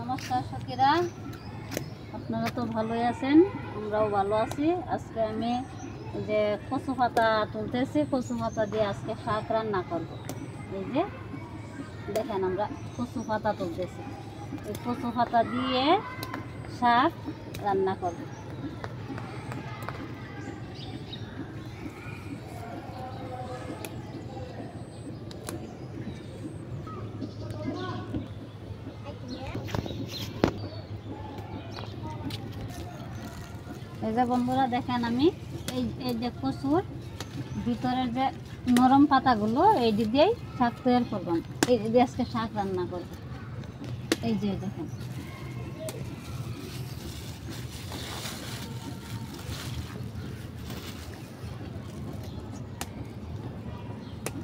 নমস্কার সখীরা, আপনারা তো ভালোই আছেন, আমরাও ভালো আছি। আজকে আমি যে কচু পাতা তুলতেছি, কচু পাতা দিয়ে আজকে শাক রান্না করব। এই যে দেখেন, আমরা কচু পাতা তুলতেছি, এই কচু পাতা দিয়ে শাক রান্না করব। এই যে বন্ধুরা দেখেন, আমি এই যে কচুর ভিতরের যে নরম পাতাগুলো এই দিয়েই শাক তৈরি করলাম। এই দিয়ে আজকে শাক রান্না করব। এই যে দেখেন,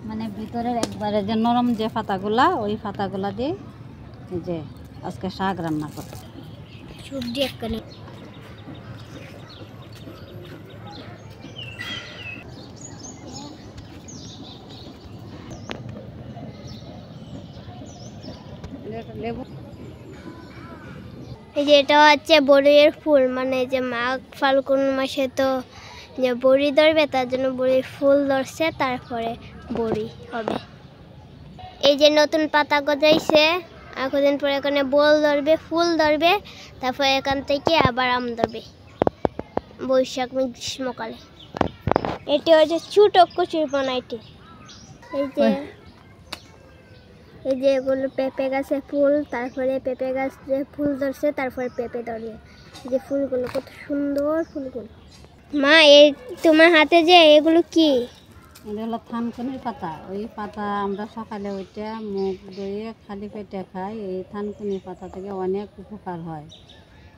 মানে ভিতরের একবারে যে নরম যে পাতাগুলা, ওই পাতাগুলা দিয়ে এই যে আজকে শাক রান্না করব। সবজি একখানে লেবু। এই যে এটা হচ্ছে বড়ির ফুল, মানে যে মাঘ ফাল্গুন মাসে তো যে বড়ি ধরবে, তার জন্য বড়ির ফুল ধরছে, তারপরে বড়ি হবে। এই যে নতুন পাতা গজাইছে, আর কদিন পরে এখানে বল ধরবে, ফুল ধরবে, তারপরে এখান থেকে আবার আম ধরবে বৈশাখ গ্রীষ্মকালে। এটি হচ্ছে ছোট কচুর পানা। এটি এই যে এগুলো পেঁপে গাছে ফুল, তারপরে পেঁপে গাছে ফুল ধরছে, তারপরে পেঁপে ধরবে। এই যে ফুলগুলো কত সুন্দর ফুলগুলো। মা, এই তোমার হাতে যে এগুলো কি? এটা হলো থানকুনির পাতা। ওই পাতা আমরা সকালে ওইটা মুখ ধুয়ে খালি পেটে খাই। এই থানকুনি পাতা থেকে অনেক উপকার হয়,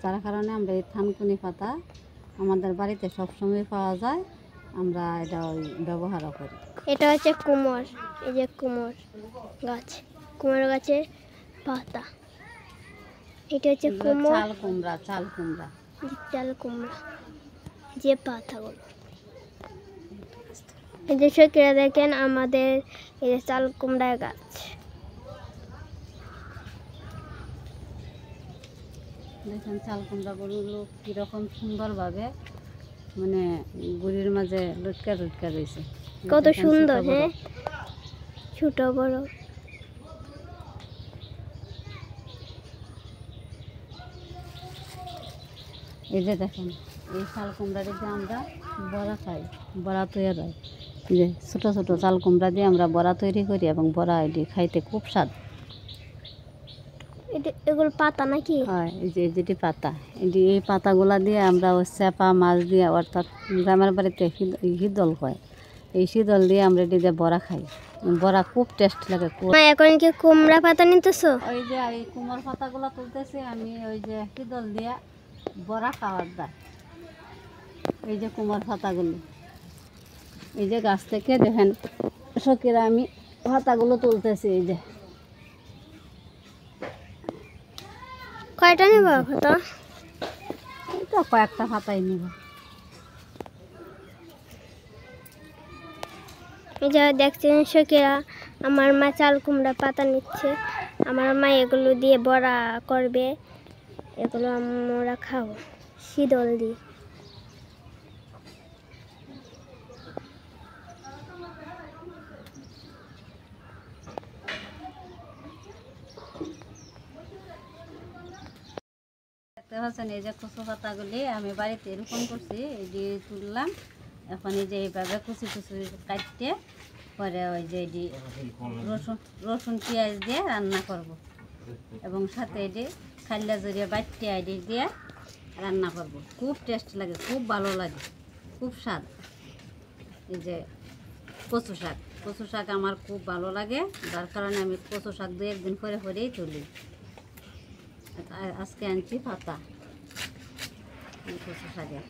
যার কারণে আমরা এই থানকুনি পাতা আমাদের বাড়িতে সবসময় পাওয়া যায়, আমরা এটা ওই ব্যবহারও করি। এটা হচ্ছে কুমড়। এই যে কুমড় গাছ, কুমড় গাছের পাতা। এটা হচ্ছে কুমড়, চাল কুমড়া, চাল কুমড়া, চাল কুমড়া যে পাতাগুলো। এই যে সখীরা দেখেন, আমাদের এই যে চাল কুমড়া গাছ। দেখেন চাল কুমড়াগুলো কীরকম সুন্দরভাবে মানে গুড়ির মাঝে লটকা লটকা রয়েছে, কত সুন্দর। হ্যাঁ, ছোট বড়। এই যে দেখেন, এই চাল কুমড়া দিয়ে আমরা বড়া খাই, বড়া তৈরি হয়। যে ছোটো ছোটো চাল কুমড়া দিয়ে আমরা বড়া তৈরি করি, এবং বড়া এটি খাইতে খুব স্বাদ। এগুলো পাতা নাকি? হয়, এই যে যেটি পাতা, এই পাতাগুলা দিয়ে আমরা ওই চেপা মাছ দিয়ে, অর্থাৎ গ্রামের বাড়িতে শীতল হয়, এই শীতল দিয়ে আমরা এটি দিয়ে বড়া খাই। বড়া খুব টেস্ট লাগে। এখন কি কুমড়া পাতা নিতেছো? ওই যে এই কুমড় পাতাগুলো তুলতেছি আমি, ওই যে শীতল দিয়ে বড়া খাওয়ার দায়। এই যে কুমড় পাতাগুলো, এই যে গাছ থেকে দেখেন সখীরা, আমি পাতাগুলো তুলতেছি। এই যে কয়টা নেব পাতা? এই তো কয়েকটা পাতাই নিব। এই যে দেখছেন সখীরা, আমার মা চাল কুমড়া পাতা নিচ্ছে। আমার মা এগুলো দিয়ে বড়া করবে, এগুলো আমরা খাবো শীতল দিয়ে। দেখতে পাচ্ছেন, এই যে কচু পাতাগুলি আমি বাড়িতে রোপণ করছি, এই যে তুললাম। এখন এই যে এইভাবে কুচি কুচি কাটতে পরে ওই যে এটি রসুন পেঁয়াজ দিয়ে রান্না করব, এবং সাথে এটি খাল্লা জড়িয়ে বাটতে এটি দিয়ে রান্না করব। খুব টেস্ট লাগে, খুব ভালো লাগে, খুব স্বাদ। এই যে কচু শাক, কচু শাক আমার খুব ভালো লাগে, যার কারণে আমি কচু শাক 2-1 দিন পরে পরেই তুলি। আজকে আনছি পাতা কচু শাকের।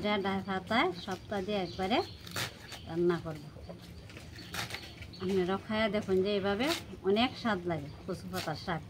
ডাঁটা পাতায় সপ্তাহ দিয়ে একবারে রান্না করব। আপনারা খায়া দেখুন যে এইভাবে অনেক স্বাদ লাগে কচু পাতার শাক।